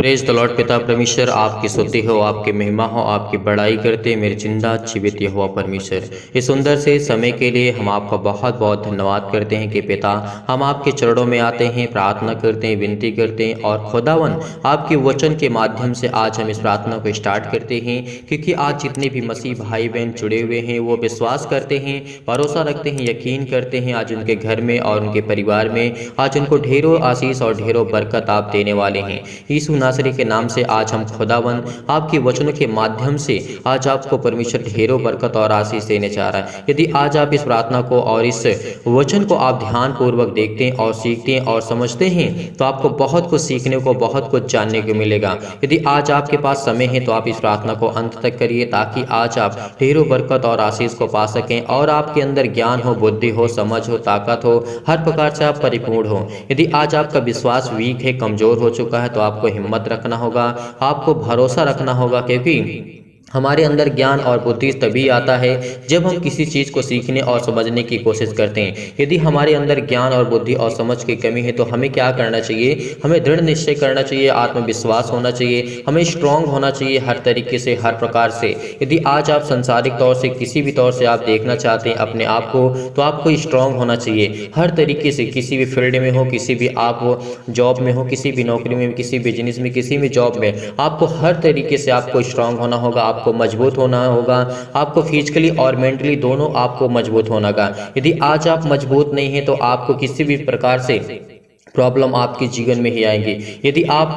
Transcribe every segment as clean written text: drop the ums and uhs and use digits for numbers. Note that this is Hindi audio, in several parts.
Praise the Lord. पिता परमेश्वर आपकी स्तुति हो, आपकी महिमा हो, आपकी बड़ाई करते मेरे जिंदा जीवित यहोवा परमेश्वर, इस सुंदर से समय के लिए हम आपका बहुत बहुत धन्यवाद करते हैं कि पिता हम आपके चरणों में आते हैं, प्रार्थना करते हैं, विनती करते हैं और खुदावन आपके वचन के माध्यम से आज हम इस प्रार्थना को स्टार्ट करते हैं। क्योंकि आज जितने भी मसीह भाई बहन जुड़े हुए हैं वो विश्वास करते हैं, भरोसा रखते हैं, यकीन करते हैं आज उनके घर में और उनके परिवार में आज उनको ढेरों आशीष और ढेरों बरकत आप देने वाले हैं। यीशु नासरी के नाम से आज हम खुदावन आपके वचनों के माध्यम से आज आपको परमेश्वर ढेरों बरकत और आशीष देने जा रहा है। यदि आज आप इस प्रार्थना को और इस वचन को आप ध्यान पूर्वक देखते हैं और सीखते हैं और समझते हैं तो आपको बहुत कुछ सीखने को, बहुत कुछ जानने को मिलेगा। यदि आज आपके पास समय है तो आप इस प्रार्थना को अंत तक करिए ताकि आज आप ढेरों बरकत और आशीष को पा सकें और आपके अंदर ज्ञान हो, बुद्धि हो, समझ हो, ताकत हो, हर प्रकार से आप परिपूर्ण हो। यदि आज आपका विश्वास वीक है, कमजोर हो चुका है तो आपको हिम्मत रखना होगा, आपको भरोसा रखना होगा। क्योंकि हमारे अंदर ज्ञान और बुद्धि तभी आता है जब हम किसी चीज़ को सीखने और समझने की कोशिश करते हैं। यदि हमारे अंदर ज्ञान और बुद्धि और समझ की कमी है तो हमें क्या करना चाहिए? हमें दृढ़ निश्चय करना चाहिए, आत्मविश्वास होना चाहिए, हमें स्ट्रांग होना चाहिए हर तरीके से, हर प्रकार से। यदि आज आप संसारिक तौर से किसी भी तौर से आप देखना चाहते हैं अपने आप को तो आपको स्ट्रांग होना चाहिए हर तरीके से, किसी भी फील्ड में हो, किसी भी आप जॉब में हो, किसी भी नौकरी में, किसी बिजनेस में, किसी भी जॉब में, आपको हर तरीके से आपको स्ट्रांग होना होगा, आपको मजबूत होना होगा, आपको फिजिकली और मेंटली दोनों आपको मजबूत होना होगा। यदि आज आप मजबूत नहीं हैं तो आपको किसी भी प्रकार से प्रॉब्लम आपके जीवन में ही आएंगी। यदि आप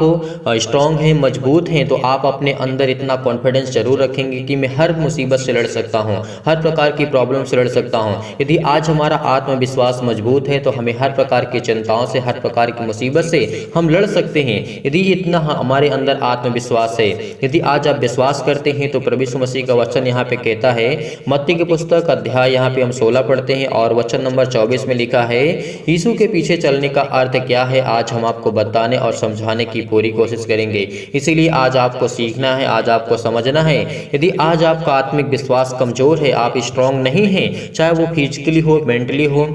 स्ट्रांग हैं, मजबूत हैं तो आप अपने अंदर इतना कॉन्फिडेंस जरूर रखेंगे कि मैं हर मुसीबत से लड़ सकता हूं, हर प्रकार की प्रॉब्लम से लड़ सकता हूं। यदि आज हमारा आत्मविश्वास मजबूत है तो हमें हर प्रकार की चिंताओं से, हर प्रकार की मुसीबत से हम लड़ सकते हैं। यदि इतना हमारे अंदर आत्मविश्वास है, यदि आज आप विश्वास करते हैं तो प्रभु यीशु मसीह का वचन यहाँ पे कहता है, मत्ती की पुस्तक अध्याय यहाँ पे हम 16 पढ़ते हैं और वचन नंबर 24 में लिखा है, यीशु के पीछे चलने का अर्थ क्या है आज हम आपको बताने और समझाने की पूरी कोशिश करेंगे। इसीलिए आज आपको सीखना है, आज आपको समझना है। यदि आज आपका आत्मिक विश्वास कमजोर है, आप स्ट्रांग नहीं हैं, चाहे वो फिजिकली हो, मेंटली हो,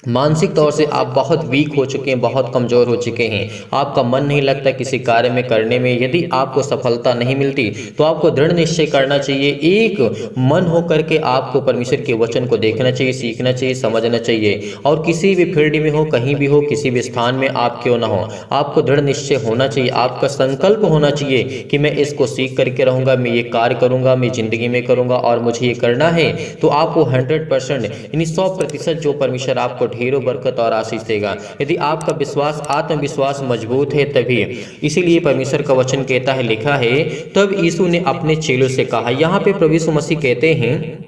मानसिक तौर से आप बहुत वीक हो चुके हैं, बहुत कमज़ोर हो चुके हैं, आपका मन नहीं लगता किसी कार्य में करने में, यदि आपको सफलता नहीं मिलती तो आपको दृढ़ निश्चय करना चाहिए, एक मन हो करके आपको परमेश्वर के वचन को देखना चाहिए, सीखना चाहिए, समझना चाहिए। और किसी भी फील्ड में हो, कहीं भी हो, किसी भी स्थान में आप क्यों ना हो, आपको दृढ़ निश्चय होना चाहिए, आपका संकल्प होना चाहिए कि मैं इसको सीख करके रहूँगा, मैं ये कार्य करूँगा, मैं ज़िंदगी में करूँगा और मुझे ये करना है। तो आपको 100% यानी 100% जो परमेश्वर आपको ढेरों बरकत और आशीष देगा। यदि आपका विश्वास, आत्मविश्वास मजबूत है तभी। इसीलिए परमेश्वर का वचन कहता है, लिखा है, तब यीशु ने अपने चेलों से कहा। यहाँ पे प्रभु यीशु मसीह कहते हैं,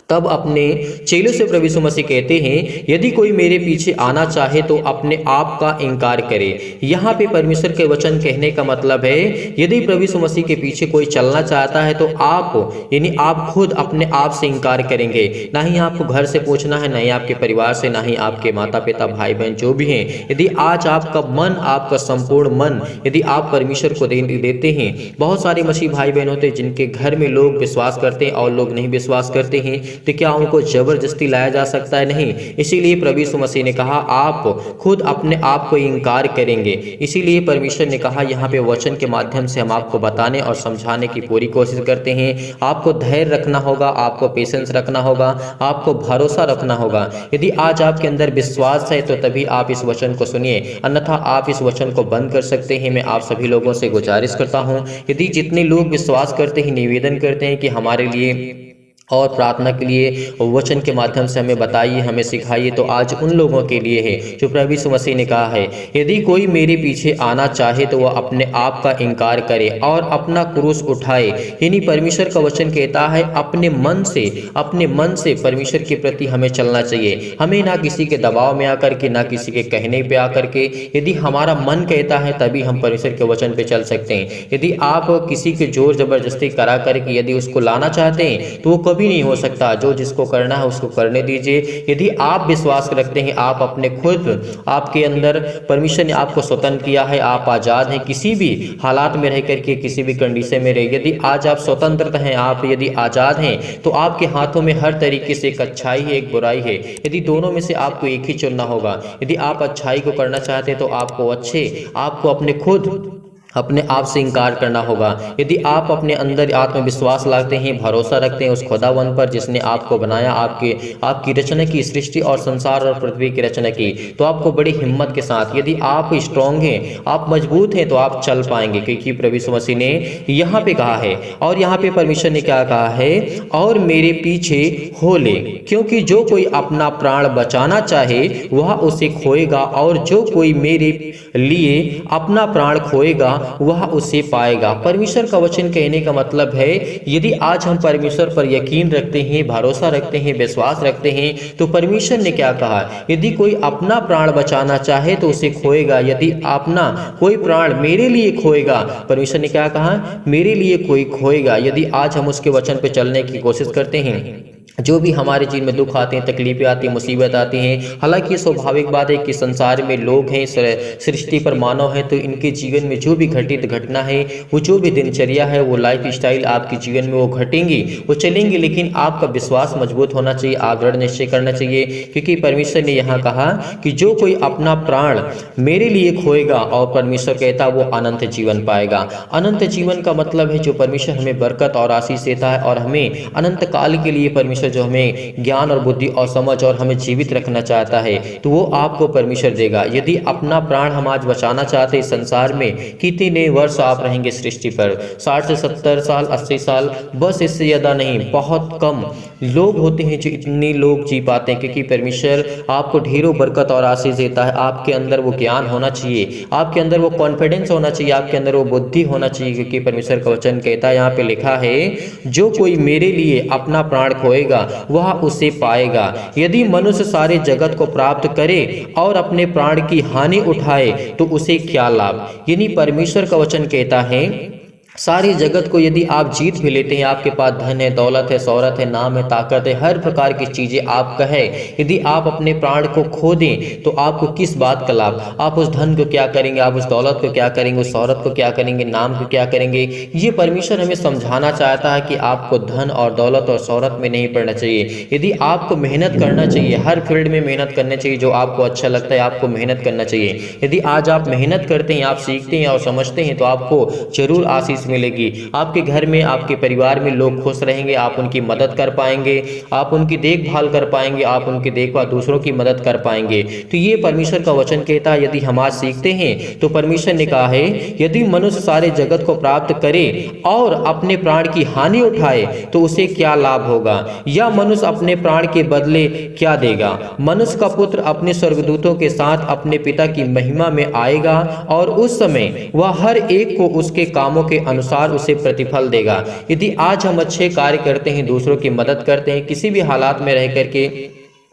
तब अपने चेलों से प्रभु यीशु मसीह कहते हैं, यदि कोई मेरे पीछे आना चाहे तो अपने आप का इनकार करे। यहाँ पे परमेश्वर के वचन कहने का मतलब है, यदि प्रभु यीशु मसीह के पीछे कोई चलना चाहता है तो आप यानी आप खुद अपने आप से इनकार करेंगे। ना ही आपको घर से पूछना है, ना ही आपके परिवार से, ना ही आपके माता पिता, भाई बहन जो भी हैं। यदि आज आपका मन, आपका संपूर्ण मन यदि आप परमेश्वर को देते हैं, बहुत सारे मसीह भाई बहन होते हैं जिनके घर में लोग विश्वास करते हैं और लोग नहीं विश्वास करते हैं, तो क्या उनको जबरदस्ती लाया जा सकता है? नहीं। इसीलिए प्रभु यीशु मसीह ने कहा, आप खुद अपने आप को इनकार करेंगे। इसीलिए परमेश्वर ने कहा, यहाँ पे वचन के माध्यम से हम आपको बताने और समझाने की पूरी कोशिश करते हैं। आपको धैर्य रखना होगा, आपको पेशेंस रखना होगा, आपको भरोसा रखना होगा। यदि आज आपके अंदर विश्वास है तो तभी आप इस वचन को सुनिए, अन्यथा आप इस वचन को बंद कर सकते हैं। मैं आप सभी लोगों से गुजारिश करता हूँ, यदि जितने लोग विश्वास करते हैं, निवेदन करते हैं कि हमारे लिए और प्रार्थना के लिए वचन के माध्यम से हमें बताइए, हमें सिखाइए, तो आज उन लोगों के लिए है जो प्रभु यीशु मसीह ने कहा है, यदि कोई मेरे पीछे आना चाहे तो वह अपने आप का इनकार करे और अपना क्रूस उठाए। यानी परमेश्वर का वचन कहता है, अपने मन से परमेश्वर के प्रति हमें चलना चाहिए। हमें ना किसी के दबाव में आकर के, ना किसी के कहने पे आकर के, यदि हमारा मन कहता है तभी हम परमेश्वर के वचन पे चल सकते हैं। यदि आप किसी के जोर जबरदस्ती करा करके यदि उसको लाना चाहते हैं तो वो कभी नहीं हो सकता। जो जिसको करना है उसको करने दीजिए। यदि आप विश्वास रखते हैं, आप अपने खुद, आपके अंदर परमेश्वर ने आपको स्वतंत्र किया है, आप आज़ाद हैं, किसी भी हालात में रह करके, किसी भी कंडीशन में रह, यदि आज आप स्वतंत्र हैं, आप यदि आज़ाद हैं तो आपके हाथों में हर तरीके से एक अच्छाई है, एक बुराई है। यदि दोनों में से आपको एक ही चुनना होगा। यदि आप अच्छाई को करना चाहते हैं तो आपको अपने खुद अपने आप से इनकार करना होगा। यदि आप अपने अंदर आत्मविश्वास लाते हैं, भरोसा रखते हैं उस खुदावन पर जिसने आपको बनाया, आपकी रचना की, सृष्टि और संसार और पृथ्वी की रचना की, तो आपको बड़ी हिम्मत के साथ, यदि आप स्ट्रांग हैं, आप मजबूत हैं, तो आप चल पाएंगे। क्योंकि प्रभु यीशु मसीह ने यहाँ पे कहा है, और यहाँ पे परमेश्वर ने क्या कहा है, और मेरे पीछे हो ले, क्योंकि जो कोई अपना प्राण बचाना चाहे वह उसे खोएगा, और जो कोई मेरे लिए अपना प्राण खोएगा वह उसे पाएगा। परमेश्वर का वचन कहने का मतलब है, यदि आज हम परमेश्वर पर यकीन रखते हैं, भरोसा रखते हैं, विश्वास रखते हैं, तो परमेश्वर ने क्या कहा, यदि कोई अपना प्राण बचाना चाहे तो उसे खोएगा। यदि अपना कोई प्राण मेरे लिए खोएगा, परमेश्वर ने क्या कहा, मेरे लिए कोई खोएगा। यदि आज हम उसके वचन पर चलने की कोशिश करते हैं, जो भी हमारे जीवन में दुख आते हैं, तकलीफें आती हैं, मुसीबत आती हैं, हालांकि स्वाभाविक बात है कि संसार में लोग हैं, सृष्टि पर मानव हैं, तो इनके जीवन में जो भी घटित घटना है, वो जो भी दिनचर्या है, वो लाइफ स्टाइल आपके जीवन में वो घटेंगी, वो चलेंगी, लेकिन आपका विश्वास मजबूत होना चाहिए, आप दृढ़ निश्चय करना चाहिए। क्योंकि परमेश्वर ने यहाँ कहा कि जो कोई अपना प्राण मेरे लिए खोएगा, और परमेश्वर कहता वो अनंत जीवन पाएगा। अनंत जीवन का मतलब है जो परमेश्वर हमें बरकत और आशीष देता है, और हमें अनंत काल के लिए परमेश्वर जो हमें ज्ञान और बुद्धि और समझ और हमें जीवित रखना चाहता है, तो वो आपको परमेश्वर देगा। यदि अपना प्राण हम आज बचाना चाहते हैं, संसार में कितने वर्ष आप रहेंगे सृष्टि पर, 60 से 70 साल, 80 साल, बस इससे ज़्यादा नहीं, बहुत कम लोग होते हैं जो इतने लोग जी पाते हैं। क्योंकि परमेश्वर आपको ढेरों बरकत और आशीष देता है। आपके अंदर वो ज्ञान होना चाहिए, आपके अंदर वो कॉन्फिडेंस होना चाहिए, आपके अंदर वो बुद्धि होना चाहिए। क्योंकि परमेश्वर का वचन कहता है, यहाँ पे लिखा है, जो कोई मेरे लिए अपना प्राण खोएगा वह उसे पाएगा। यदि मनुष्य सारे जगत को प्राप्त करे और अपने प्राण की हानि उठाए तो उसे क्या लाभ। यानी परमेश्वर का वचन कहता है, सारी जगत को यदि आप जीत भी लेते हैं, आपके पास धन है, दौलत है, शौहरत है, नाम है, ताकत है, हर प्रकार की चीजें आपका है, यदि आप अपने प्राण को खो दें तो आपको किस बात का लाभ। आप उस धन को क्या करेंगे, आप उस दौलत को क्या करेंगे, उस शौहरत को क्या करेंगे, नाम को क्या करेंगे। ये परमेश्वर हमें समझाना चाहता है कि आपको धन और दौलत और शौहरत में नहीं पड़ना चाहिए। यदि आपको मेहनत करना चाहिए, हर फील्ड में मेहनत करना चाहिए, जो आपको अच्छा लगता है आपको मेहनत करना चाहिए। यदि आज आप मेहनत करते हैं, आप सीखते हैं और समझते हैं, तो आपको जरूर आशीष मिलेगी। आपके घर में, आपके परिवार में लोग खुश रहेंगे, आप उनकी मदद कर पाएंगे, आप उनकी देखभाल कर पाएंगे, आप उनकी देखभाल दूसरों की मदद कर पाएंगे। तो ये परमेश्वर का वचन कहता है, यदि हम आज सीखते हैं तो परमेश्वर ने कहा है, यदि मनुष्य सारे जगत को प्राप्त करे और अपने प्राण की हानि उठाए तो उसे क्या लाभ होगा, या मनुष्य अपने प्राण के बदले क्या देगा। मनुष्य का पुत्र अपने स्वर्गदूतों के साथ अपने पिता की महिमा में आएगा, और उस समय वह हर एक को उसके कामों के अनुसार उसे प्रतिफल देगा। यदि आज हम अच्छे कार्य करते हैं, दूसरों की मदद करते हैं, किसी भी हालात में रह करके,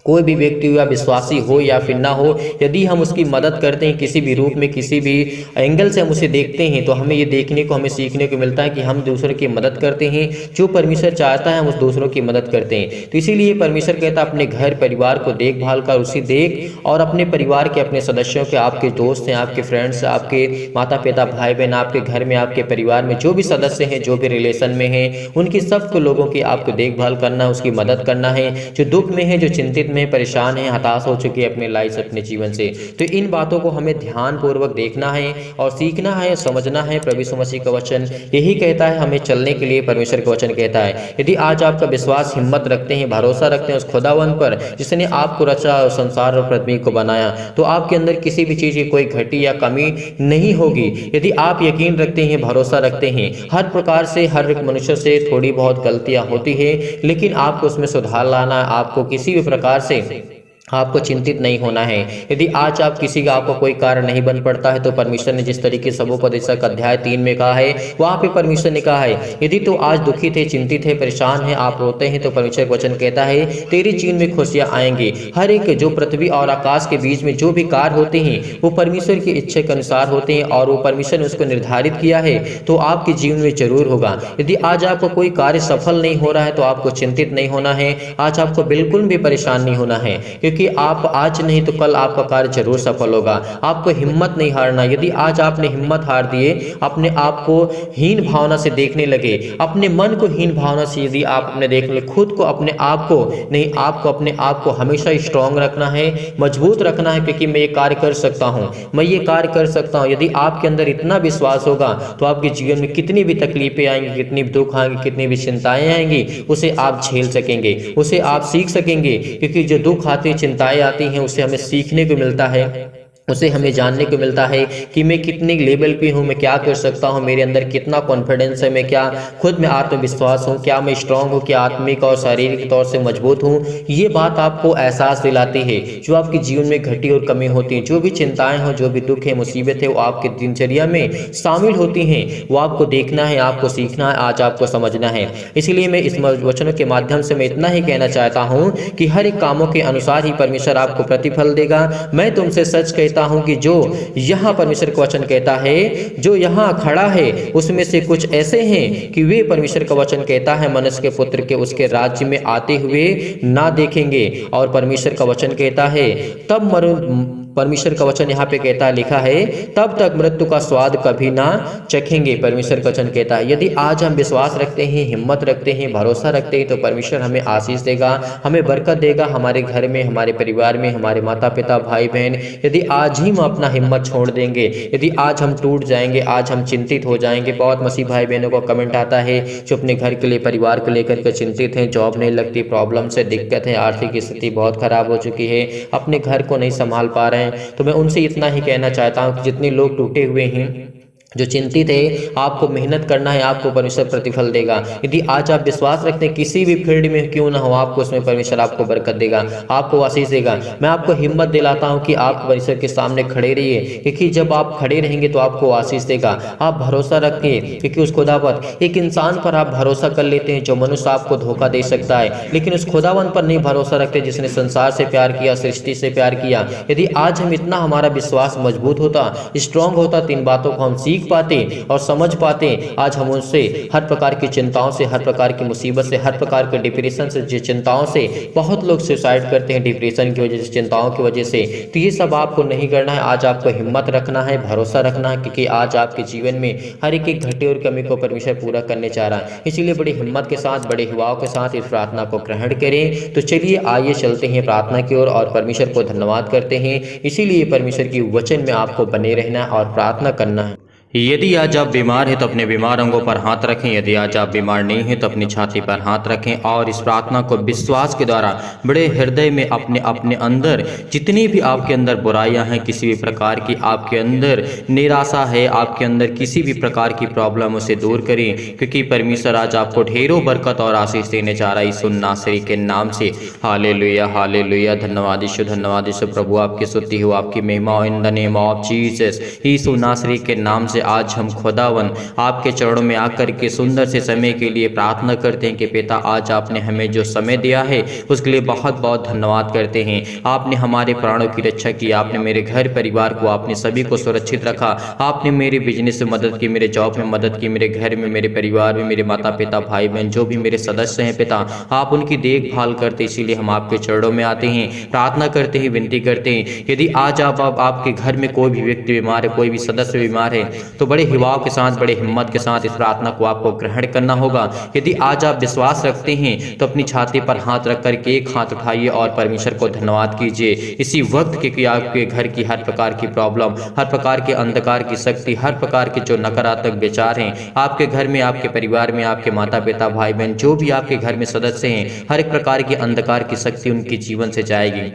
कोई भी व्यक्ति या विश्वासी हो या फिर ना हो, यदि हम उसकी मदद करते हैं किसी भी रूप में, किसी भी एंगल से हम उसे देखते हैं, तो हमें ये देखने को, हमें सीखने को मिलता है कि हम दूसरों की मदद करते हैं। जो परमेश्वर चाहता है हम उस दूसरों की मदद करते हैं। तो इसीलिए परमेश्वर कहता है, अपने घर परिवार को देखभाल कर, उसी देख, और अपने परिवार के, अपने सदस्यों के, आपके दोस्त हैं, आपके फ्रेंड्स, आपके माता पिता, भाई बहन, आपके घर में, आपके परिवार में जो भी सदस्य हैं, जो भी रिलेशन में हैं, उनकी सबको लोगों की आपको देखभाल करना, उसकी मदद करना है। जो दुख में है, जो चिंतित में, परेशान है, हताश हो चुके हैं अपने लाइफ से, अपने जीवन से, तो इन बातों को हमें ध्यान पूर्वक देखना है और सीखना है, समझना है। प्रभु यीशु मसीह का वचन यही कहता है, हमें चलने के लिए परमेश्वर का वचन कहता है। यदि आज आपका विश्वास, हिम्मत रखते हैं, भरोसा रखते हैं उस खुदावन पर जिसने आपको रचा, संसार और पृथ्वी को बनाया, तो आपके अंदर किसी भी चीज की कोई घटी या कमी नहीं होगी। यदि आप यकीन रखते हैं, भरोसा रखते हैं, हर प्रकार से, हर एक मनुष्य से थोड़ी बहुत गलतियां होती है, लेकिन आपको उसमें सुधार लाना है। आपको किसी भी प्रकार से आपको चिंतित नहीं होना है। यदि आज आप किसी का, आपको कोई कार्य नहीं बन पड़ता है, तो परमेश्वर ने जिस तरीके से सभोपदेशक अध्याय 3 में कहा है, वहाँ पे परमेश्वर ने कहा है, यदि तो आज दुखी थे, चिंतित है, परेशान है, आप रोते हैं, तो परमेश्वर का वचन कहता है, तेरी चीन में खुशियाँ आएंगी। हर एक जो पृथ्वी और आकाश के बीच में जो भी कार्य होते हैं, वो परमेश्वर की इच्छा के अनुसार होते हैं, और वो परमेश्वर ने उसको निर्धारित किया है, तो आपके जीवन में जरूर होगा। यदि आज आपको कोई कार्य सफल नहीं हो रहा है, तो आपको चिंतित नहीं होना है, आज आपको बिल्कुल भी परेशान नहीं होना है। क्योंकि क्योंकि आप आज नहीं तो कल आपका कार्य जरूर सफल होगा। आपको हिम्मत नहीं हारना। यदि आज आपने हिम्मत हार दिए, अपने आप को हीन भावना से देखने लगे, अपने मन को हीन भावना से यदि आप अपने देख ले, खुद को अपने आप को नहीं, आपको अपने आप को हमेशा स्ट्रांग रखना है, मजबूत रखना है, क्योंकि मैं ये कार्य कर सकता हूँ, मैं ये कार्य कर सकता हूँ। यदि आपके अंदर इतना विश्वास होगा तो आपके जीवन में कितनी भी तकलीफें आएंगी, कितनी भी दुख आएंगे, कितनी भी चिंताएं आएंगी, उसे आप झेल सकेंगे, उसे आप सीख सकेंगे। क्योंकि जो दुख आते, चिंताएं आती हैं, उससे हमें सीखने को मिलता है, उसे हमें जानने को मिलता है कि मैं कितने लेवल पे हूँ, मैं क्या कर सकता हूँ, मेरे अंदर कितना कॉन्फिडेंस है, मैं क्या खुद में आत्मविश्वास हूँ, क्या मैं स्ट्रांग हूँ, क्या आत्मिक और शारीरिक तौर से मजबूत हूँ। ये बात आपको एहसास दिलाती है। जो आपके जीवन में घटी और कमी होती है, जो भी चिंताएं हो, जो भी दुख है, मुसीबत है, वो आपके दिनचर्या में शामिल होती हैं, वो आपको देखना है, आपको सीखना है, आज आपको समझना है। इसीलिए मैं इस वचनों के माध्यम से मैं इतना ही कहना चाहता हूँ कि हर एक कामों के अनुसार ही परमेश्वर आपको प्रतिफल देगा। मैं तुमसे सच कहता हूं कि जो यहां परमेश्वर का वचन कहता है, जो यहां खड़ा है, उसमें से कुछ ऐसे हैं कि वे परमेश्वर का वचन कहता है मनुष्य के पुत्र के उसके राज्य में आते हुए ना देखेंगे। और परमेश्वर का वचन कहता है तब परमेश्वर का वचन यहाँ पे कहता है, लिखा है, तब तक मृत्यु का स्वाद कभी ना चखेंगे। परमेश्वर का वचन कहता है यदि आज हम विश्वास रखते हैं, हिम्मत रखते हैं, भरोसा रखते हैं, तो परमेश्वर हमें आशीष देगा, हमें बरकत देगा, हमारे घर में, हमारे परिवार में, हमारे माता पिता, भाई बहन। यदि आज ही हम अपना हिम्मत छोड़ देंगे, यदि आज हम टूट जाएंगे, आज हम चिंतित हो जाएंगे। बहुत मसीह भाई बहनों को कमेंट आता है जो अपने घर के लिए, परिवार को लेकर के चिंतित हैं, जॉब नहीं लगती, प्रॉब्लम से दिक्कत है, आर्थिक स्थिति बहुत खराब हो चुकी है, अपने घर को नहीं संभाल पा रहे हैं। तो मैं उनसे इतना ही कहना चाहता हूं कि जितने लोग टूटे हुए हैं, जो चिंतित है, आपको मेहनत करना है, आपको परमेश्वर प्रतिफल देगा। यदि आज आप विश्वास रखते हैं, किसी भी फील्ड में क्यों ना हो, आपको उसमें परमेश्वर आपको बरकत देगा, आपको आशीष देगा। मैं आपको हिम्मत दिलाता हूं कि आप परमेश्वर के सामने खड़े रहिए, क्योंकि जब आप खड़े रहेंगे तो आपको आशीष देगा। आप भरोसा रखिए, क्योंकि उस खुदा पर, एक इंसान पर आप भरोसा कर लेते हैं जो मनुष्य आपको धोखा दे सकता है, लेकिन उस खुदावन पर नहीं भरोसा रखते जिसने संसार से प्यार किया, सृष्टि से प्यार किया। यदि आज हम इतना, हमारा विश्वास मजबूत होता, स्ट्रांग होता, तीन बातों को हम सीख पाते और समझ पाते, आज हम उनसे हर प्रकार की चिंताओं से, हर प्रकार की मुसीबत से, हर प्रकार के डिप्रेशन से, जो चिंताओं से बहुत लोग सुसाइड करते हैं डिप्रेशन की वजह से, चिंताओं की वजह से, तो ये सब आपको नहीं करना है। आज आपको हिम्मत रखना है, भरोसा रखना है, क्योंकि आज आपके जीवन में हर एक घटे और कमी को परमेश्वर पूरा करने चाह रहा है। इसीलिए बड़ी हिम्मत के साथ, बड़े हिवाओं के साथ इस प्रार्थना को ग्रहण करें। तो चलिए आइए चलते हैं प्रार्थना की ओर और परमेश्वर को धन्यवाद करते हैं। इसीलिए परमेश्वर की वचन में आपको बने रहना और प्रार्थना करना है। यदि आज आप बीमार हैं तो अपने बीमार अंगों पर हाथ रखें, यदि आज आप बीमार नहीं हैं तो अपनी छाती पर हाथ रखें और इस प्रार्थना को विश्वास के द्वारा बड़े हृदय में अपने अपने अंदर जितनी भी आपके अंदर बुराइयां हैं, किसी भी प्रकार की आपके अंदर निराशा है, आपके अंदर किसी भी प्रकार की प्रॉब्लम, उसे दूर करें, क्योंकि परमेश्वर आज आपको ढेरों बरकत और आशीष देने जा रहा है यीशु नासरी के नाम से। Hallelujah, hallelujah. धन्यवाद यीशु, धन्यवाद यीशु। प्रभु आपकी स्तुति हो, आपकी महिमा in the name of Jesus. यीशु नासरी के नाम से आज हम खुदावन आपके चरणों में आकर के सुंदर से समय के लिए प्रार्थना करते हैं कि पिता आज आपने हमें जो समय दिया है उसके लिए बहुत बहुत धन्यवाद करते हैं। आपने हमारे प्राणों की रक्षा की, आपने मेरे घर परिवार को, आपने सभी को सुरक्षित रखा, आपने मेरे बिजनेस में मदद की, मेरे जॉब में मदद की, मेरे घर में, मेरे परिवार में, मेरे माता पिता, भाई बहन, जो भी मेरे सदस्य हैं पिता, आप उनकी देखभाल करते। इसीलिए हम आपके चरणों में आते हैं, प्रार्थना करते हैं, विनती करते हैं। यदि आज आपके घर में कोई भी व्यक्ति बीमार है, कोई भी सदस्य बीमार है, तो बड़े हिवाओं के साथ, बड़े हिम्मत के साथ इस प्रार्थना को आपको ग्रहण करना होगा। यदि आज आप विश्वास रखते हैं तो अपनी छाती पर हाथ रख करके एक हाथ उठाइए और परमेश्वर को धन्यवाद कीजिए इसी वक्त के कि आपके घर की हर प्रकार की प्रॉब्लम, हर प्रकार के अंधकार की शक्ति, हर प्रकार के जो नकारात्मक विचार हैं आपके घर में, आपके परिवार में, आपके माता पिता, भाई बहन, जो भी आपके घर में सदस्य हैं, हर एक प्रकार की अंधकार की शक्ति उनके जीवन से जाएगी।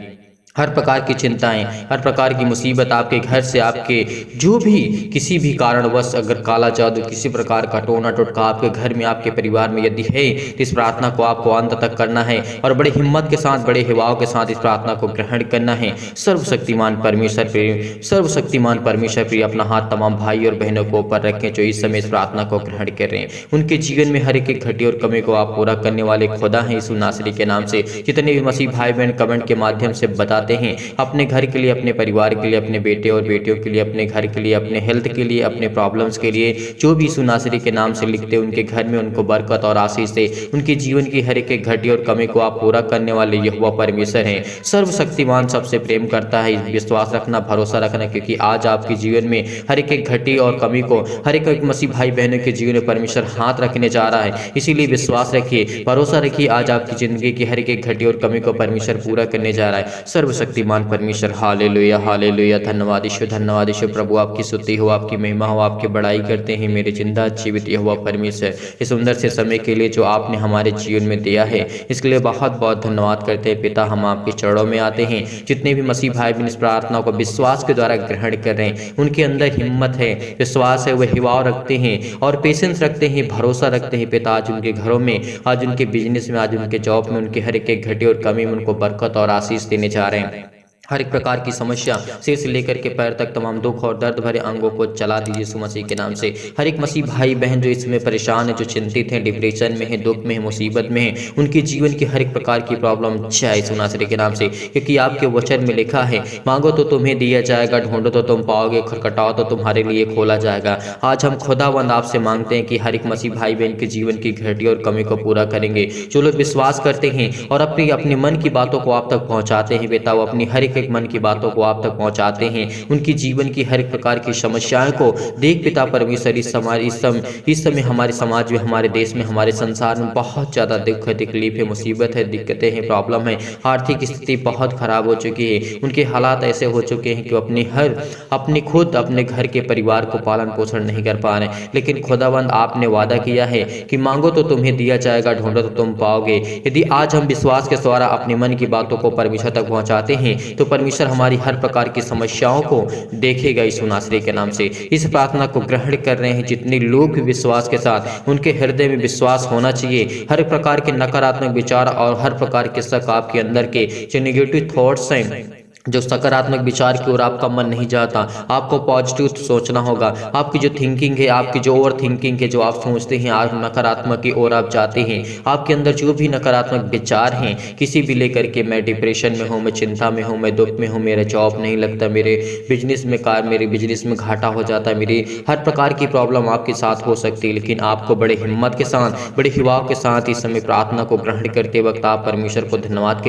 हर प्रकार की चिंताएं, हर प्रकार की मुसीबत आपके घर से, आपके जो भी किसी भी कारणवश अगर काला जादू, किसी प्रकार का टोना टोटका आपके घर में, आपके परिवार में यदि है, तो इस प्रार्थना को आपको अंत तक करना है और बड़े हिम्मत के साथ, बड़े हिवाओं के साथ इस प्रार्थना को ग्रहण करना है। सर्वशक्तिमान परमेश्वर पे, सर्वशक्तिमान परमेश्वर पे अपना हाथ तमाम भाई और बहनों को ऊपर रखें जो इस समय इस प्रार्थना को ग्रहण कर रहे हैं। उनके जीवन में हर एक घटी और कमी को आप पूरा करने वाले खुदा हैं यीशु नासरी के नाम से। जितने भी मसीह भाई बहन कमेंट के माध्यम से बताते लगाते हैं अपने घर के लिए, अपने परिवार के लिए, अपने बेटे और बेटियों के लिए, अपने घर के लिए, अपने हेल्थ के लिए, अपने प्रॉब्लम्स के लिए, जो भी यीशु नासरी के नाम से लिखते हैं उनके घर में उनको बरकत और आशीष से उनके जीवन की हर एक घटी और कमी को आप पूरा करने वाले यहोवा परमेश्वर हैं। सर्वशक्तिमान सबसे प्रेम करता है, विश्वास रखना, भरोसा रखना, क्योंकि आज आपके जीवन में हर एक घटी और कमी को हर एक मसीह भाई बहनों के जीवन में परमेश्वर हाथ रखने जा रहा है। इसीलिए विश्वास रखिए, भरोसा रखिए, आज आपकी जिंदगी की हर एक घटी और कमी को परमेश्वर पूरा करने जा रहा है। सर्वशक्तिमान परमेश्वर, हालेलुया हालेलुया। धन्यवाद ईश्वर, धन्यवाद ईश्वर। प्रभु आपकी स्तुति हो, आपकी महिमा हो, आपकी बड़ाई करते हैं मेरे जिंदा जीवित यहोवा परमेश्वर, इस सुंदर से समय के लिए जो आपने हमारे जीवन में दिया है, इसके लिए बहुत बहुत धन्यवाद करते हैं पिता। हम आपके चरणों में आते हैं। जितने भी मसीह भाई बहन इस प्रार्थना को विश्वास के द्वारा ग्रहण कर रहे हैं, उनके अंदर हिम्मत है, विश्वास है, वह हिवाव रखते हैं और पेशेंस रखते हैं, भरोसा रखते हैं पिता। आज उनके घरों में, आज उनके बिजनेस में, आज उनके जॉब में, उनकी हर एक घटी और कमी में उनको बरकत और आशीष देने जा रहे हैं। हर एक प्रकार की समस्या सिर से लेकर के पैर तक तमाम दुख और दर्द भरे अंगों को चला दीजिए यीशु मसीह के नाम से। हर एक मसीह भाई बहन जो इसमें परेशान है, जो चिंतित हैं, डिप्रेशन में है, दुख में है, मुसीबत में है, उनके जीवन की हर एक प्रकार की प्रॉब्लम जाए यीशु नासरी के नाम से, क्योंकि आपके वचन में लिखा है, मांगो तो तुम्हें दिया जाएगा, ढूंढो तो तुम पाओगे, खटखटाओ तो तुम्हारे लिए खोला जाएगा। आज हम खुदावंद आपसे मांगते हैं कि हर एक मसीह भाई बहन के जीवन की घटी और कमी को पूरा करेंगे। जो लोग विश्वास करते हैं और अपनी अपने मन की बातों को आप तक पहुँचाते हैं बेटा, वो अपनी हर एक मन की बातों को आप तक पहुंचाते हैं, उनकी जीवन की हर एक प्रकार की समस्याओं को देख पिता परमेश्वर। इस समय हमारे समाज में, हमारे देश में, हमारे संसार में बहुत ज़्यादा दुख है, तकलीफ है, मुसीबत है, दिक्कतें हैं, प्रॉब्लम है, आर्थिक स्थिति बहुत खराब हो चुकी है, उनके हालात ऐसे हो चुके हैं कि अपने खुद अपने घर के परिवार को पालन पोषण नहीं कर पा रहे। लेकिन खुदावंद आपने वादा किया है कि मांगो तो तुम्हें दिया जाएगा, ढूंढो तो तुम पाओगे। यदि आज हम विश्वास के द्वारा अपने मन की बातों को परमेश्वर तक पहुंचाते हैं तो परमेश्वर हमारी हर प्रकार की समस्याओं को देखेगा यीशु नासरी के नाम से। इस प्रार्थना को ग्रहण कर रहे हैं जितने लोग विश्वास के साथ, उनके हृदय में विश्वास होना चाहिए। हर प्रकार के नकारात्मक विचार और हर प्रकार के शक आपके अंदर के जो नेगेटिव थॉट्स हैं, जो सकारात्मक विचार की ओर आपका मन नहीं जाता, आपको पॉजिटिव सोचना होगा। आपकी जो थिंकिंग है, आपकी जो ओवर थिंकिंग है, जो आप सोचते हैं आप नकारात्मक की ओर आप जाते हैं, आपके अंदर जो भी नकारात्मक विचार हैं किसी भी लेकर के, मैं डिप्रेशन में हूँ, मैं चिंता में हूँ, मैं दुख में हूँ, मेरा जॉब नहीं लगता, मेरे बिजनेस में घाटा हो जाता है, मेरी हर प्रकार की प्रॉब्लम आपके साथ हो सकती है। लेकिन आपको बड़े हिम्मत के साथ, बड़े हिवाव के साथ इस समय प्रार्थना को ग्रहण करते वक्त आप परमेश्वर को धन्यवाद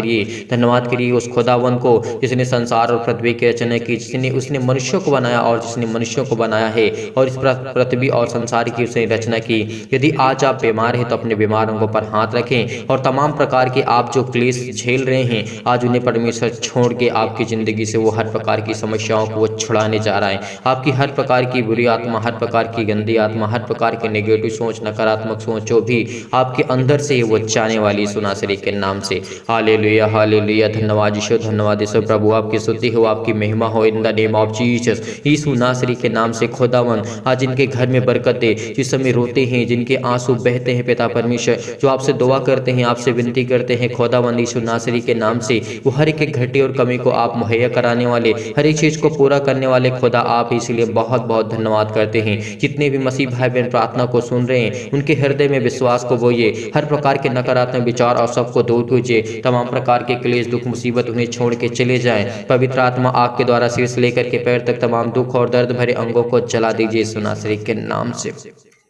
करिए उस खुदावन को जिसने संसार और पृथ्वी की रचना की, जिसने उसने मनुष्यों को बनाया और जिसने मनुष्यों को बनाया है और इस पृथ्वी और संसार की उसने रचना की। यदि आज आप बीमार हैं तो अपने बीमार अंगों पर हाथ रखें और तमाम प्रकार के आप जो क्लेश झेल रहे हैं, आज उन्हें परमेश्वर छोड़ के आपकी जिंदगी से वो हर प्रकार की समस्याओं को वो छुड़ाने जा रहा है। आपकी हर प्रकार की बुरी आत्मा, हर प्रकार की गंदी आत्मा, हर प्रकार की नेगेटिव सोच, नकारात्मक सोच जो भी आपके अंदर से वो जाने वाली यीशु नासरी के नाम से। Hallelujah hallelujah. धन्यवाद यीशु, धन्यवाद यीशु। प्रभु आपकी स्तुति हो, आपकी महिमा हो in the name of Jesus. यीशु नासरी के नाम से खुदावन आज इनके घर में बरकत दे, जिस समय रोते हैं, जिनके आंसू बहते हैं पिता परमेश्वर, जो आपसे दुआ करते हैं, आपसे विनती करते हैं खुदावन यीशु नासरी के नाम से, वो हर एक घटी और कमी को आप मुहैया कराने वाले, हर एक चीज को पूरा करने वाले खुदा आप, इसलिए बहुत बहुत धन्यवाद करते हैं। जितने भी मसीह भाई बहन प्रार्थना को सुन रहे हैं उनके हृदय में विश्वास को बोइए, हर प्रकार के नकारात्मक विचार और सबको दूर कीजिए, तमाम प्रकार के क्लेश, दुख, मुसीबत उन्हें छोड़ के चले जाएं। पवित्र आत्मा आग के द्वारा सिर से लेकर के पैर तक तमाम दुख और दर्द भरे अंगों को जला दीजिए यीशु नासरी के नाम से।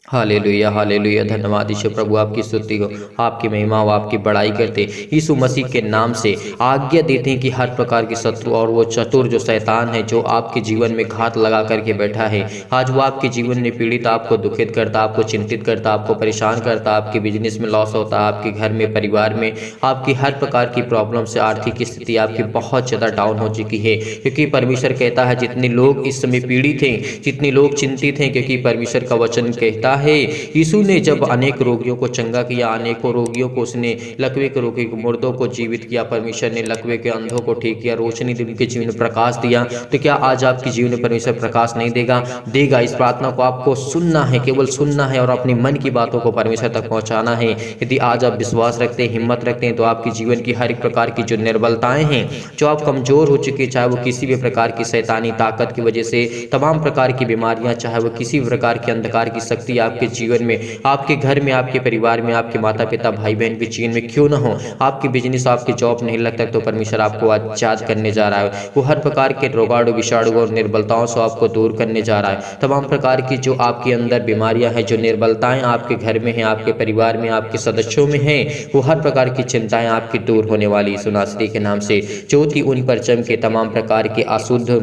Hallelujah hallelujah. धन्यवाद यीशु। प्रभु आपकी स्तुति हो, आपकी महिमा हो, आपकी बड़ाई करते यीशु मसीह के नाम से आज्ञा देते हैं कि हर प्रकार की शत्रु और वो चतुर जो शैतान है, जो आपके जीवन में घात लगा करके बैठा है, आज वो आपके जीवन में पीड़ित, आपको दुखित करता, आपको चिंतित करता, आपको परेशान करता, आपके बिजनेस में लॉस होता, आपके घर में, परिवार में आपकी हर प्रकार की प्रॉब्लम से आर्थिक स्थिति आपकी बहुत ज़्यादा डाउन हो चुकी है। क्योंकि परमेश्वर कहता है जितने लोग इस समय पीड़ित हैं, जितने लोग चिंतित हैं, क्योंकि परमेश्वर का वचन कहता है यीशु ने जब अनेक रोगियों को चंगा किया, अनेकों रोगियों को उसने, लकवे के रोगी को, मुर्दों को जीवित किया, परमेश्वर ने लकवे के अंधों को ठीक किया, रोशनी दी, उनके जीवन में प्रकाश दिया, तो क्या आज आपके जीवन में परमेश्वर प्रकाश नहीं देगा? देगा। इस प्रार्थना को आपको सुनना है, केवल सुनना है और अपने मन की बातों को परमेश्वर तक पहुंचाना है। यदि आज आप विश्वास रखते हैं, हिम्मत रखते हैं, तो आपके जीवन की हर एक प्रकार की जो निर्बलताएं हैं, जो आप कमजोर हो चुके, चाहे वो किसी भी प्रकार की शैतानी ताकत की वजह से, तमाम प्रकार की बीमारियां, चाहे वो किसी भी प्रकार की अंधकार की शक्ति आपके जीवन में, आपके घर में, आपके परिवार में, आपके माता पिता भाई बहन के जीवन में क्यों ना हो, आपकी बिजनेस आपकी जॉब नहीं लगता तो परमेश्वर आपको आजाद करने जा रहा है। वो हर प्रकार के रोगाणु विषाणु और निर्बलताओं से आपको दूर करने जा रहा है। तमाम प्रकार की जो आपके अंदर बीमारियां हैं, जो निर्बलताएं आपके घर में हैं, आपके परिवार में, आपके सदस्यों में हैं, वो हर प्रकार की चिंताएं आपकी दूर होने वाली यीशु नासरी के नाम से। ज्योति उन पर चमके, तमाम प्रकार के अशुद्ध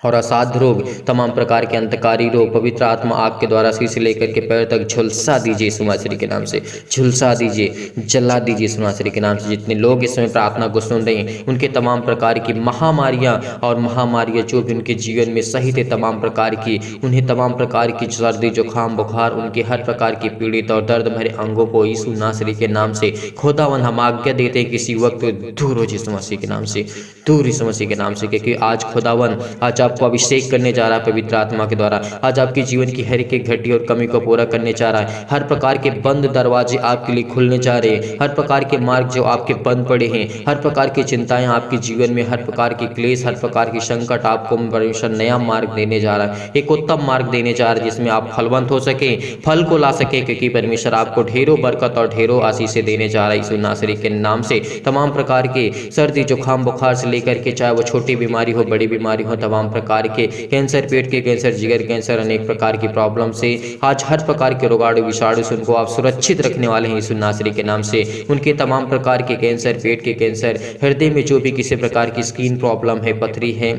और असाध्य रोग, तमाम प्रकार के अंतकारी रोग पवित्र आत्मा आग के द्वारा सिर से लेकर के पैर तक झुलसा दीजिए यीशु मसीह के नाम से, झुलसा दीजिए, जला दीजिए यीशु मसीह के नाम से। जितने लोग इस समय प्रार्थना को सुन रहे हैं उनके तमाम प्रकार की महामारियां और महामारियां जो भी उनके जीवन में सहित है, तमाम प्रकार की, उन्हें तमाम प्रकार की सर्दी जुकाम बुखार, उनके हर प्रकार की पीड़ित और दर्द भरे अंगों को यीशु नासरी के नाम से खुदावन हम आज्ञा देते हैं किसी वक्त दूर हो यीशु मसीह के नाम से, दूर यीशु मसीह के नाम से। क्योंकि आज खुदावन आज आपको अभिषेक करने जा रहा है पवित्र आत्मा के द्वारा। आज आपके जीवन की हर एक घटी और कमी को पूरा करने जा रहा है। हर प्रकार के बंद दरवाजे आपके लिए खुलने जा रहे हैं। हर प्रकार के मार्ग जो आपके बंद पड़े हैं, हर प्रकार की चिंताएं आपके जीवन में, हर प्रकार की क्लेश, हर प्रकार की संकट, आपको परमेश्वर नया मार्ग देने जा रहा है, एक उत्तम मार्ग देने जा रहा है जिसमें आप फलवंत हो सके, फल को ला सके। क्योंकि परमेश्वर आपको ढेरों बरकत और ढेरों आशीष देने जा रहा है यीशु नासरी के नाम से। तमाम प्रकार के सर्दी जुकाम बुखार से लेकर के, चाहे वो छोटी बीमारी हो बड़ी बीमारी हो, तमाम प्रकार के कैंसर, पेट के कैंसर, जिगर कैंसर, अनेक प्रकार की प्रॉब्लम से आज हर प्रकार के रोगाणु विषाणु से उनको आप सुरक्षित रखने वाले हैं यीशु नासरी के नाम से। उनके तमाम प्रकार के कैंसर, पेट के कैंसर, हृदय में जो भी किसी प्रकार की स्किन प्रॉब्लम है, पथरी है,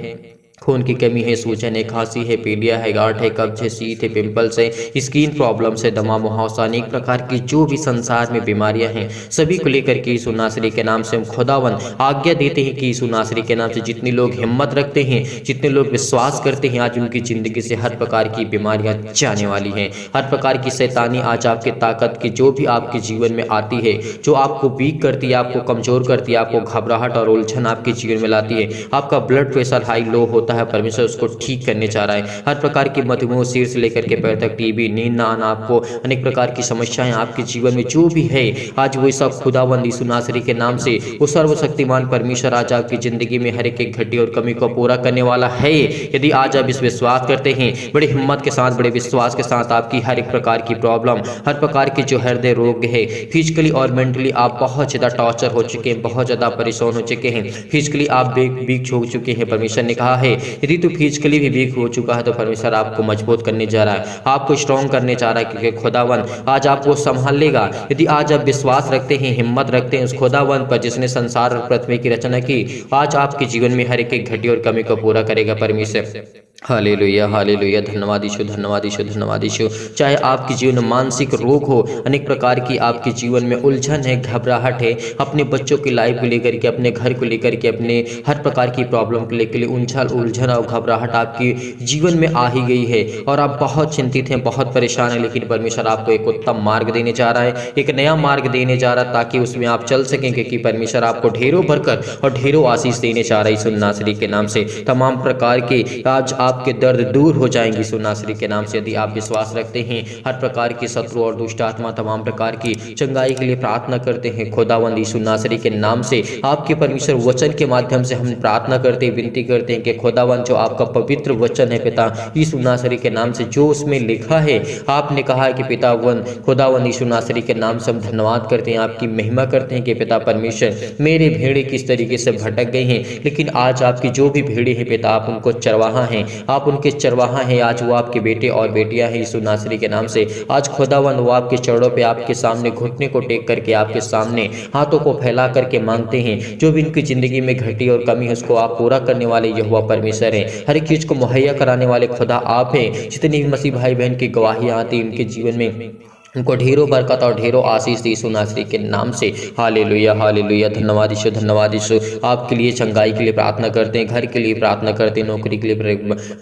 खून की कमी है, सूजन है, खांसी है, पीलिया है, गांठ है, कब्ज है, शीत है, पिंपल्स है, स्किन प्रॉब्लम से, दमा मुहावसा, अनेक प्रकार की जो भी संसार में बीमारियां हैं सभी को लेकर के यीशु नासरी के नाम से हम खुदावन आज्ञा देते हैं कि यीशु नासरी के नाम से जितने लोग हिम्मत रखते हैं, जितने लोग विश्वास करते हैं, आज उनकी जिंदगी से हर प्रकार की बीमारियां जाने वाली हैं। हर प्रकार की शैतानी आज आपके ताकत की जो भी आपके जीवन में आती है, जो आपको वीक करती है, आपको कमजोर करती है, आपको घबराहट और उलझन आपके जीवन में लाती है, आपका ब्लड प्रेशर हाई लो होता है, परमेश्वर उसको ठीक करने जा रहा है। हर प्रकार की मधुमेह सिर से लेकर के पैर तक, टीबी, नींद ना आना, आपको अनेक प्रकार की समस्याएं आपके जीवन में जो भी है, आज वो सब खुदावंद यीशु नासरी के नाम से वो सर्वशक्तिमान परमेश्वर आज आपकी जिंदगी में हर एक घटी और कमी को पूरा करने वाला है। यदि आज आप इस विश्वास करते हैं, बड़ी हिम्मत के साथ, बड़े विश्वास के साथ, आपकी हर एक प्रकार की प्रॉब्लम, हर प्रकार की जो हृदय रोग है, फिजिकली और मेंटली आप बहुत ज्यादा टॉर्चर हो चुके हैं, बहुत ज्यादा परेशान हो चुके हैं, फिजिकली आप वीक हो चुके हैं, परमेश्वर ने कहा है यदि तो फिजिकली भी वीक हो चुका है तो परमेश्वर आपको मजबूत करने जा रहा है, आपको स्ट्रॉन्ग करने जा रहा है। क्योंकि खुदावन आज आपको संभाल लेगा। यदि आज आप विश्वास रखते हैं, हिम्मत रखते हैं उस खुदावन पर जिसने संसार और पृथ्वी की रचना की, आज आपके जीवन में हर एक घटी और कमी को पूरा करेगा परमेश्वर। हालेलुया, हालेलुया, धन्यवाद यीशु, धन्यवाद यीशु, धन्यवाद यीशु। चाहे आपके जीवन में मानसिक रोग हो, अनेक प्रकार की आपके जीवन में उलझन है, घबराहट है, अपने बच्चों की लाइफ को लेकर के, अपने घर को लेकर के, अपने हर प्रकार की प्रॉब्लम को लेकर उलझन और घबराहट आपकी जीवन में आ ही गई है और आप बहुत चिंतित हैं, बहुत परेशान हैं, लेकिन परमेश्वर आपको एक उत्तम मार्ग देने जा रहा है, एक नया मार्ग देने जा रहा है ताकि उसमें आप चल सकें। क्योंकि परमेश्वर आपको ढेरों बरकत और ढेरों आशीष देने जा रहा है यीशु नासरी के नाम से। तमाम प्रकार के आज आपके दर्द दूर हो जाएंगे यीशु नासरी के नाम से। यदि आप विश्वास रखते हैं, हर प्रकार की शत्रु और दुष्ट आत्मा तमाम प्रकार की चंगाई के लिए प्रार्थना करते हैं खुदावंद यीशु नासरी के नाम से। आपके परमेश्वर वचन के माध्यम से हम प्रार्थना करते हैं, विनती करते हैं कि खुदावंद जो आपका पवित्र वचन है पिता यीशु नासरी के नाम से, जो उसमें लिखा है, आपने कहा है कि पितावन खुदावंद यीशु नासरी के नाम से हम धन्यवाद करते हैं, आपकी महिमा करते हैं कि पिता परमेश्वर मेरे भेड़े किस तरीके से भटक गई हैं, लेकिन आज आपकी जो भी भेड़े हैं पिता आप उनको चरवाहा हैं, आप उनके चरवाहा हैं। आज वो आपके बेटे और बेटियां हैं यीशु नासरी के नाम से। आज खुदावंद वो आपके चरणों पे आपके सामने घुटने को टेक करके आपके सामने हाथों को फैला करके मांगते हैं, जो भी इनकी जिंदगी में घटी और कमी है उसको आप पूरा करने वाले यहोवा परमेश्वर हैं। हर एक चीज को मुहैया कराने वाले खुदा आप हैं। जितनी भी मसीह भाई बहन की गवाहियां आती उनके जीवन में उनको ढेरों बरकत और ढेरों आशीष यीशु नासरी के नाम से। हालेलुया, हालेलुया, धन्यवाद यीशु, धन्यवाद यीशु। आपके लिए चंगाई के लिए प्रार्थना करते हैं, घर के लिए प्रार्थना करते हैं, नौकरी के लिए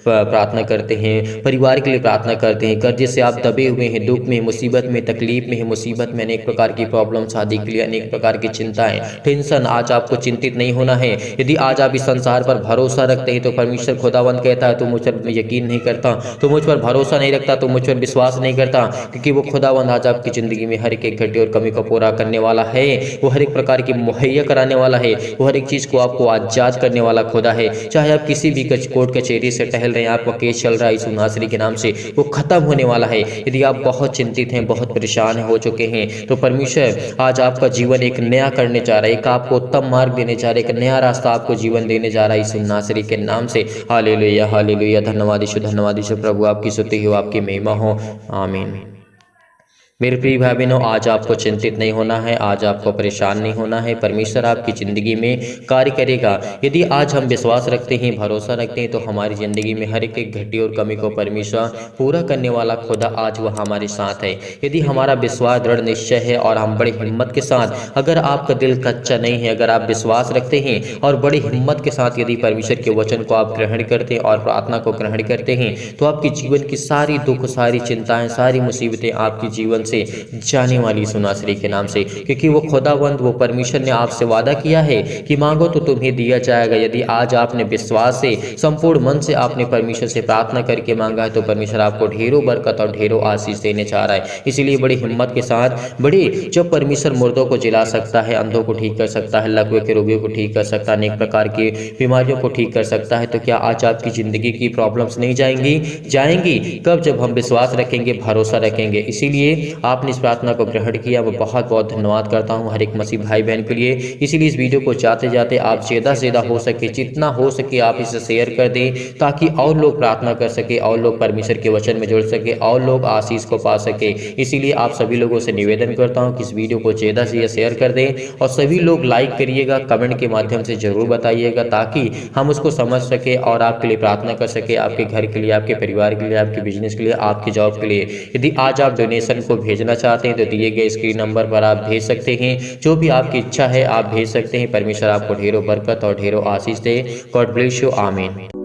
प्रार्थना करते हैं, परिवार के लिए प्रार्थना करते हैं। कर्जे से आप दबे हुए हैं, दुख में, मुसीबत में, तकलीफ में है, मुसीबत में, अनेक प्रकार की प्रॉब्लम, शादी के लिए अनेक प्रकार की चिंताएं, टेंशन, आज आपको चिंतित नहीं होना है। यदि आज आप इस संसार पर भरोसा रखते हैं तो परमेश्वर खुदावंद कहता है तो मुझ पर यकीन नहीं करता, तो मुझ पर भरोसा नहीं रखता, तो मुझ पर विश्वास नहीं करता, क्योंकि वो खुदावंद खुदावंद आज आपकी ज़िंदगी में हर एक घटी और कमी को पूरा करने वाला है। वो हर एक प्रकार की मुहैया कराने वाला है। वो हर एक चीज़ को आपको आज़ाद करने वाला खुदा है। चाहे आप किसी भी कोर्ट कचहरी से टहल रहे हैं, आपका केस चल रहा है यीशु नासरी के नाम से, वो खत्म होने वाला है। यदि आप बहुत चिंतित हैं, बहुत परेशान हो चुके हैं, तो परमेश्वर आज आपका जीवन एक नया करने जा रहा है, एक आपको उत्तम मार्ग देने जा रहा है, एक नया रास्ता आपको जीवन देने जा रहा है यीशु नासरी के नाम से। Hallelujah hallelujah. धन्यवाद यीशु प्रभु, आपकी स्तुति हो, आपकी महिमा हो। आमीन। मेरे प्रिय भाई बहनों, आज आपको चिंतित नहीं होना है, आज आपको परेशान नहीं होना है। परमेश्वर आपकी ज़िंदगी में कार्य करेगा। यदि आज हम विश्वास रखते हैं, भरोसा रखते हैं, तो हमारी ज़िंदगी में हर एक घटी और कमी को परमेश्वर पूरा करने वाला खुदा आज वह हमारे साथ है। यदि हमारा विश्वास दृढ़ निश्चय है और हम बड़ी हिम्मत के साथ, अगर आपका दिल कच्चा नहीं है, अगर आप विश्वास रखते हैं और बड़ी हिम्मत के साथ यदि परमेश्वर के वचन को आप ग्रहण करते हैं और प्रार्थना को ग्रहण करते हैं, तो आपके जीवन की सारी दुख, सारी चिंताएं, सारी मुसीबतें आपके जीवन से जाने वाली यीशु नासरी के नाम से। क्योंकि वो खुदावंद, वो परमेश्वर ने आपसे वादा किया है कि मांगो तो तुम्हें दिया जाएगा। यदि आज आपने विश्वास से, संपूर्ण मन से आपने परमेश्वर से प्रार्थना करके मांगा है, तो परमेश्वर आपको ढेरों बरकत और ढेरों आशीष देने चाह रहा है। इसीलिए बड़ी हिम्मत के साथ, जब परमेश्वर मुर्दों को जिला सकता है, अंधों को ठीक कर सकता है, लकवे के रोगियों को ठीक कर सकता है, अनेक प्रकार की बीमारियों को ठीक कर सकता है, तो क्या आज आपकी ज़िंदगी की प्रॉब्लम्स नहीं जाएंगी? कब? जब हम विश्वास रखेंगे, भरोसा रखेंगे। इसीलिए आपने इस प्रार्थना को ग्रहण किया, मैं बहुत बहुत धन्यवाद करता हूं हर एक मसीह भाई बहन के लिए। इसीलिए इस वीडियो को जाते जाते आप ज़्यादा से ज़्यादा हो सके, जितना हो सके आप इसे शेयर कर दें, ताकि और लोग प्रार्थना कर सके, और लोग परमेश्वर के वचन में जुड़ सके, और लोग आशीष को पा सके। इसीलिए आप सभी लोगों से निवेदन करता हूँ कि इस वीडियो को ज़्यादा से ज़्यादा शेयर कर दें, और सभी लोग लाइक करिएगा, कमेंट के माध्यम से ज़रूर बताइएगा, ताकि हम उसको समझ सके और आपके लिए प्रार्थना कर सके, आपके घर के लिए, आपके परिवार के लिए, आपके बिजनेस के लिए, आपकी जॉब के लिए। यदि आज आप डोनेशन को भेजना चाहते हैं, तो दिए गए स्क्रीन नंबर पर आप भेज सकते हैं। जो भी आपकी इच्छा है आप भेज सकते हैं। परमेश्वर आपको ढेरों बरकत और ढेरों आशीष दे। God bless you. आमीन।